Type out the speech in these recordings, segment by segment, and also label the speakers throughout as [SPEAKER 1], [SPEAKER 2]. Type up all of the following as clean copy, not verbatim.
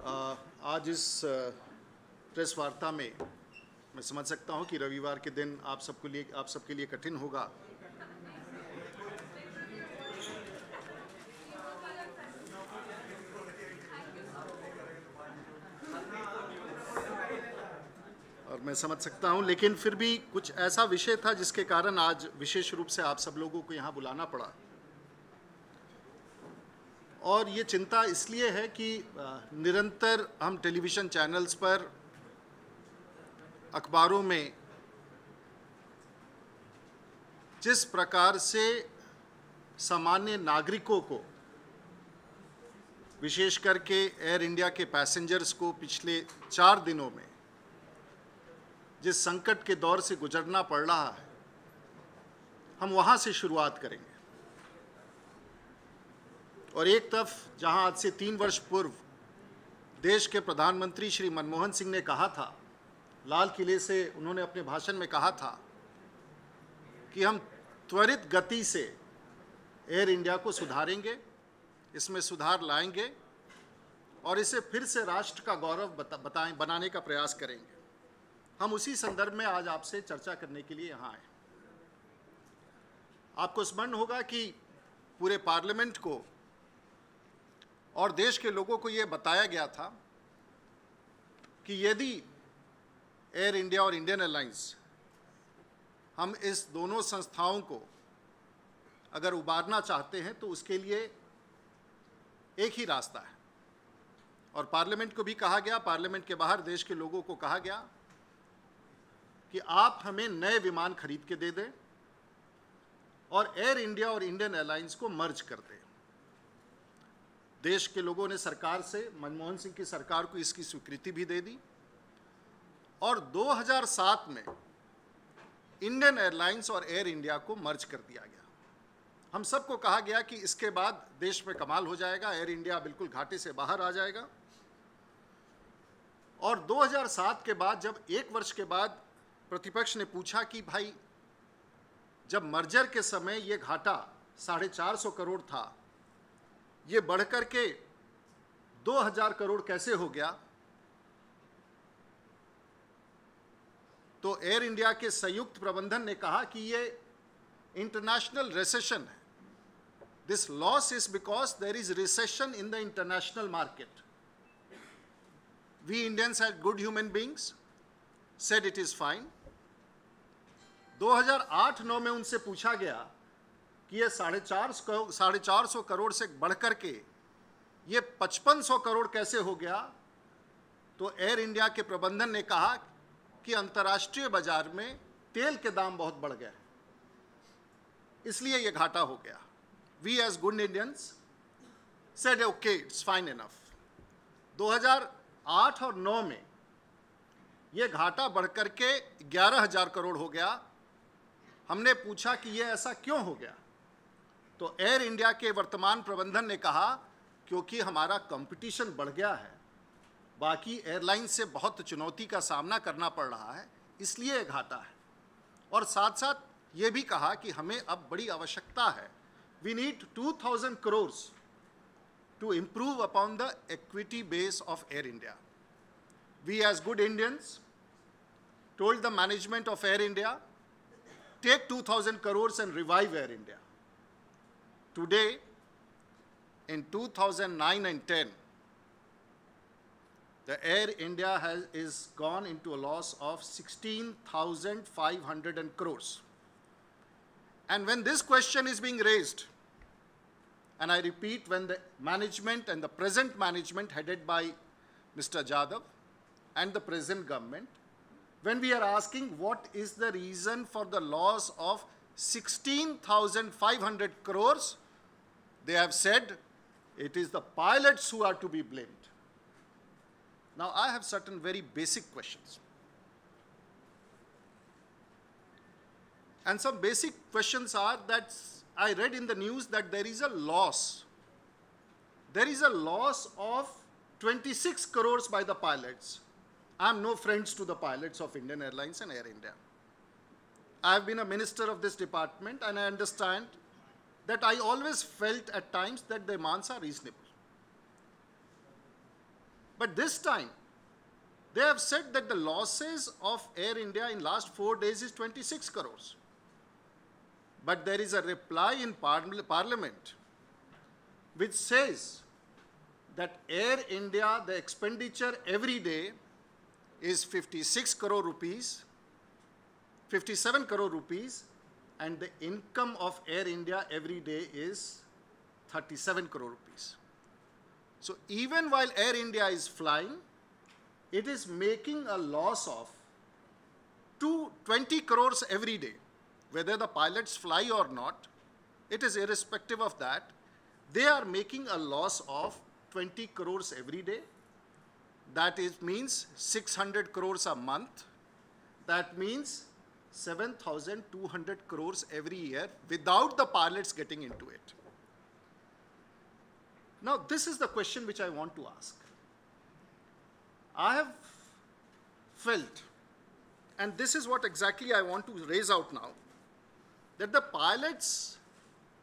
[SPEAKER 1] आज इस प्रेस वार्ता में मैं समझ सकता हूं कि रविवार के दिन आप सबके लिए कठिन होगा। और मैं समझ सकता हूं, लेकिन फिर भी कुछ ऐसा विषय था जिसके कारण आज विशेष रूप से आप सब लोगों को यहां बुलाना पड़ा। और ये चिंता इसलिए है कि निरंतर हम टेलीविज़न चैनल्स पर, अखबारों में जिस प्रकार से सामान्य नागरिकों को, विशेष करके एयर इंडिया के पैसेंजर्स को पिछले 4 दिनों में जिस संकट के दौर से गुजरना पड़ रहा है, हम वहाँ से शुरुआत करेंगे। और एक तरफ जहां आज से 3 वर्ष पूर्व देश के प्रधानमंत्री श्री मनमोहन सिंह ने कहा था, लाल किले से उन्होंने अपने भाषण में कहा था कि हम त्वरित गति से एयर इंडिया को सुधारेंगे, इसमें सुधार लाएंगे और इसे फिर से राष्ट्र का गौरव बनाने का प्रयास करेंगे। हम उसी संदर्भ में आज आपसे चर्चा करने के लिए यहाँ आए। आपको स्मरण होगा कि पूरे पार्लियामेंट को और देश के लोगों को ये बताया गया था कि यदि एयर इंडिया और इंडियन एयरलाइंस, हम इस दोनों संस्थाओं को अगर उबारना चाहते हैं तो उसके लिए एक ही रास्ता है। और पार्लियामेंट को भी कहा गया, पार्लियामेंट के बाहर देश के लोगों को कहा गया कि आप हमें नए विमान खरीद के दे दें और एयर इंडिया और इंडियन एयरलाइंस को मर्ज कर दें। देश के लोगों ने सरकार से, मनमोहन सिंह की सरकार को इसकी स्वीकृति भी दे दी और 2007 में इंडियन एयरलाइंस और एयर इंडिया को मर्ज कर दिया गया। हम सबको कहा गया कि इसके बाद देश में कमाल हो जाएगा, एयर इंडिया बिल्कुल घाटे से बाहर आ जाएगा। और 2007 के बाद, जब 1 वर्ष के बाद प्रतिपक्ष ने पूछा कि भाई, जब मर्जर के समय ये घाटा 450 करोड़ था, ये बढ़कर के 2000 करोड़ कैसे हो गया, तो एयर इंडिया के संयुक्त प्रबंधन ने कहा कि ये इंटरनेशनल रिसेशन है। This loss is because there is recession in the international market. We Indians are good human beings, said it is fine. 2008-9 में उनसे पूछा गया कि ये 450 करोड़ से बढ़कर के ये 5500 करोड़ कैसे हो गया, तो एयर इंडिया के प्रबंधन ने कहा कि अंतर्राष्ट्रीय बाजार में तेल के दाम बहुत बढ़ गए, इसलिए ये घाटा हो गया। We as good Indians said okay, it's fine enough. 2008 और 9 में ये घाटा बढ़कर के 11000 करोड़ हो गया। हमने पूछा कि ये ऐसा क्यों हो गया, तो एयर इंडिया के वर्तमान प्रबंधन ने कहा क्योंकि हमारा कंपटीशन बढ़ गया है, बाकी एयरलाइन से बहुत चुनौती का सामना करना पड़ रहा है, इसलिए घाटा है। और साथ साथ ये भी कहा कि हमें अब बड़ी आवश्यकता है, we need 2000 crore to improve upon the equity base of Air India. We as good Indians told the management of Air India, take 2000 crores and revive Air India. Today, in 2009 and 10, the Air India is gone into a loss of 16,500 crores. And when this question is being raised, and I repeat, when the management and the present management headed by Mr. Jadhav and the present government, when we are asking what is the reason for the loss of 16,500 crores, they have said it is the pilots who are to be blamed. Now, I have certain very basic questions. And some basic questions are that I read in the news that there is a loss. There is a loss of 26 crores by the pilots. I am no friends to the pilots of Indian Airlines and Air India. I have been a minister of this department and I understand that I always felt at times that the demands are reasonable. But this time, they have said that the losses of Air India in last 4 days is 26 crores. But there is a reply in Parliament which says that Air India, the expenditure every day is 56 crore rupees, 57 crore rupees, and the income of Air India every day is 37 crore rupees. So even while Air India is flying, it is making a loss of 20 crores every day. Whether the pilots fly or not, it is irrespective of that. They are making a loss of 20 crores every day. That means 600 crores a month. That means 7,200 crores every year without the pilots getting into it. Now, this is the question which I want to ask. I have felt, and this is what exactly I want to raise out now, that the pilots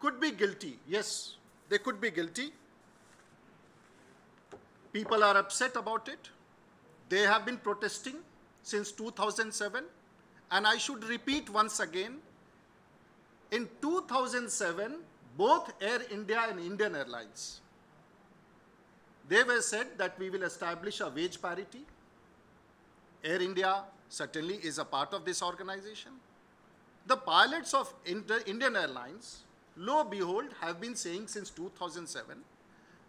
[SPEAKER 1] could be guilty. Yes, they could be guilty. People are upset about it. They have been protesting since 2007. And I should repeat once again, in 2007, both Air India and Indian Airlines, they were said that we will establish a wage parity. Air India certainly is a part of this organization. The pilots of Indian Airlines, lo and behold, have been saying since 2007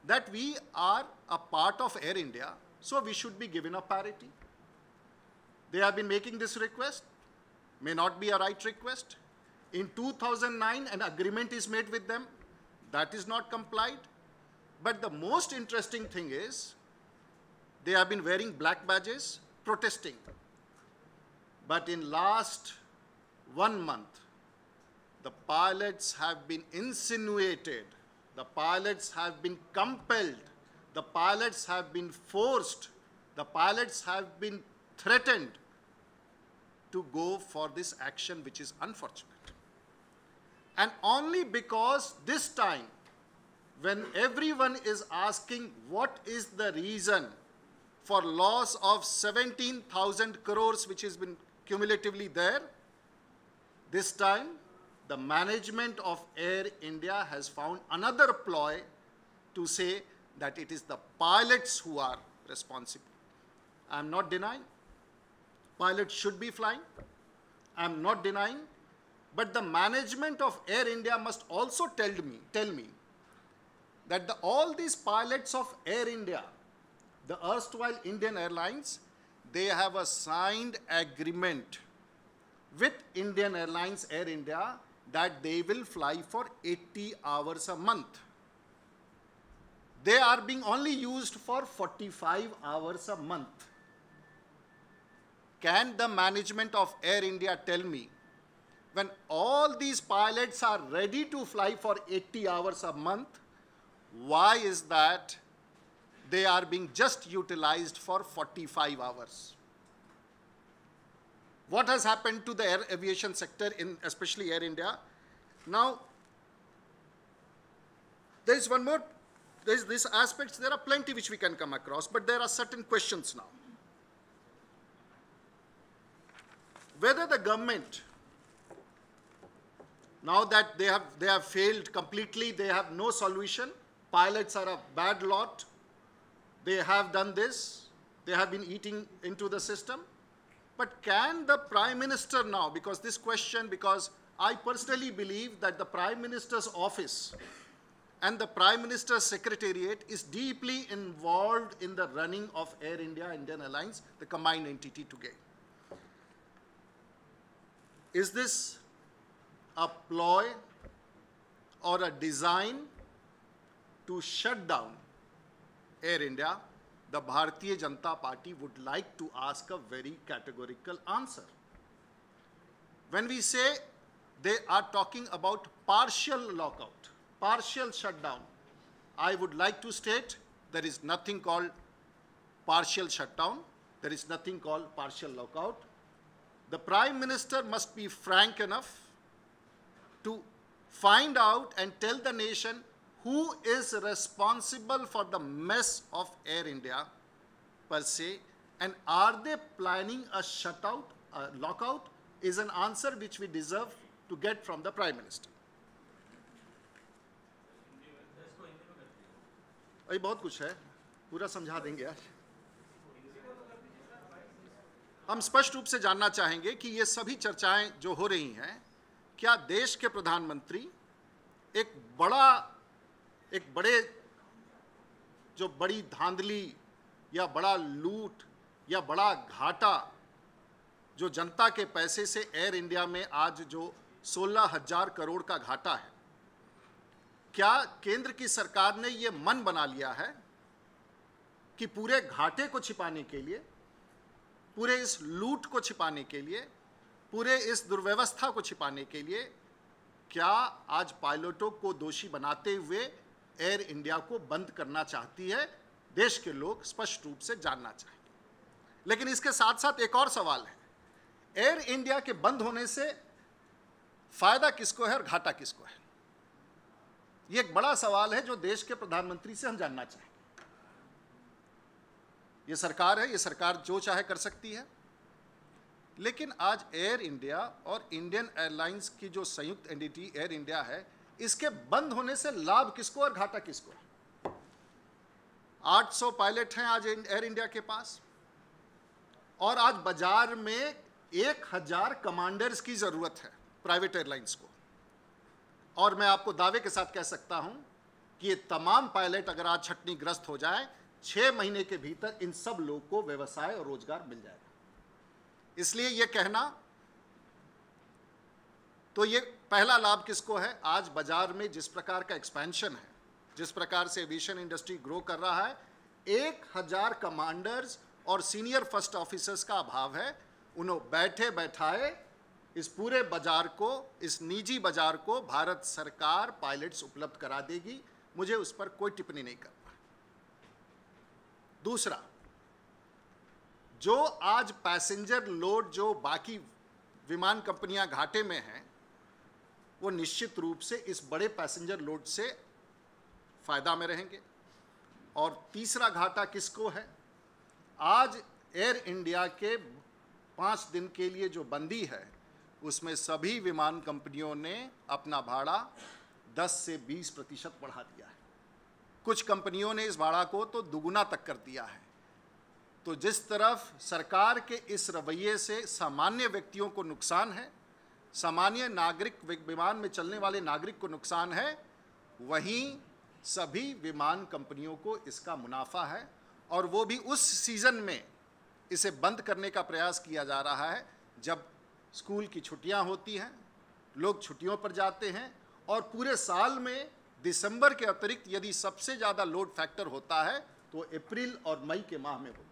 [SPEAKER 1] that we are a part of Air India, so we should be given a parity. They have been making this request. May not be a right request. In 2009, an agreement is made with them. That is not complied. But the most interesting thing is, they have been wearing black badges, protesting. But in last 1 month, the pilots have been insinuated, the pilots have been compelled, the pilots have been forced, the pilots have been threatened to go for this action, which is unfortunate. And only because this time, when everyone is asking what is the reason for loss of 17,000 crores, which has been cumulatively there, this time the management of Air India has found another ploy to say that it is the pilots who are responsible. I am not denying. Pilots should be flying. I am not denying. But the management of Air India must also tell me that all these pilots of Air India, the erstwhile Indian Airlines, they have a signed agreement with Indian Airlines, Air India, that they will fly for 80 hours a month. They are being only used for 45 hours a month. Can the management of Air India tell me, when all these pilots are ready to fly for 80 hours a month, why is that they are being just utilized for 45 hours? What has happened to the air aviation sector, especially Air India? Now, there is one more, there is this aspect, there are plenty which we can come across, but there are certain questions now. Whether the government, now that they have failed completely, they have no solution, pilots are a bad lot, they have done this, they have been eating into the system. But can the Prime Minister now, because I personally believe that the Prime Minister's office and the Prime Minister's Secretariat is deeply involved in the running of Air India, Indian Airlines, the combined entity together. Is this a ploy or a design to shut down Air India? The Bharatiya Janata Party would like to ask a very categorical answer. When we say they are talking about partial lockout, partial shutdown, I would like to state there is nothing called partial shutdown. There is nothing called partial lockout. The Prime Minister must be frank enough to find out and tell the nation who is responsible for the mess of Air India per se, and are they planning a shutout, a lockout, is an answer which we deserve to get from the Prime Minister. अभी बहुत कुछ है, पूरा समझा देंगे आज। हम स्पष्ट रूप से जानना चाहेंगे कि ये सभी चर्चाएं जो हो रही हैं, क्या देश के प्रधानमंत्री एक बड़े जो बड़ी धांधली या बड़ा लूट या बड़ा घाटा जो जनता के पैसे से एयर इंडिया में आज जो 16,000 करोड़ का घाटा है, क्या केंद्र की सरकार ने ये मन बना लिया है कि पूरे घाटे को छिपाने के लिए, पूरे इस लूट को छिपाने के लिए, पूरे इस दुर्व्यवस्था को छिपाने के लिए, क्या आज पायलटों को दोषी बनाते हुए एयर इंडिया को बंद करना चाहती है? देश के लोग स्पष्ट रूप से जानना चाहेंगे। लेकिन इसके साथ साथ एक और सवाल है, एयर इंडिया के बंद होने से फायदा किसको है और घाटा किसको है? ये एक बड़ा सवाल है जो देश के प्रधानमंत्री से हम जानना चाहेंगे। ये सरकार है, ये सरकार जो चाहे कर सकती है, लेकिन आज एयर इंडिया और इंडियन एयरलाइंस की जो संयुक्त एंटिटी एयर इंडिया है, इसके बंद होने से लाभ किसको और घाटा किसको है? 800 पायलट हैं आज एयर इंडिया के पास, और आज बाजार में 1000 कमांडर्स की जरूरत है प्राइवेट एयरलाइंस को। और मैं आपको दावे के साथ कह सकता हूं कि ये तमाम पायलट अगर आज छटनीग्रस्त हो जाए, 6 महीने के भीतर इन सब लोगों को व्यवसाय और रोजगार मिल जाएगा। इसलिए ये कहना, तो ये पहला लाभ किसको है? आज बाजार में जिस प्रकार का एक्सपेंशन है, जिस प्रकार से एविएशन इंडस्ट्री ग्रो कर रहा है, 1000 कमांडर्स और सीनियर फर्स्ट ऑफिसर्स का अभाव है। उन्होंने बैठे बैठाए इस पूरे बाजार को, इस निजी बाजार को भारत सरकार पायलट्स उपलब्ध करा देगी। मुझे उस पर कोई टिप्पणी नहीं करना। दूसरा, जो आज पैसेंजर लोड जो बाकी विमान कंपनियां घाटे में हैं, वो निश्चित रूप से इस बड़े पैसेंजर लोड से फायदा में रहेंगे। और तीसरा घाटा किसको है? आज एयर इंडिया के 5 दिन के लिए जो बंदी है, उसमें सभी विमान कंपनियों ने अपना भाड़ा 10 से 20% बढ़ा दिया है। कुछ कंपनियों ने इस भाड़ा को तो दुगुना तक कर दिया है। तो जिस तरफ सरकार के इस रवैये से सामान्य व्यक्तियों को नुकसान है, सामान्य नागरिक, विमान में चलने वाले नागरिक को नुकसान है, वहीं सभी विमान कंपनियों को इसका मुनाफा है। और वो भी उस सीज़न में इसे बंद करने का प्रयास किया जा रहा है जब स्कूल की छुट्टियां होती हैं, लोग छुट्टियों पर जाते हैं, और पूरे साल में दिसंबर के अतिरिक्त यदि सबसे ज़्यादा लोड फैक्टर होता है तो अप्रैल और मई के माह में होता है।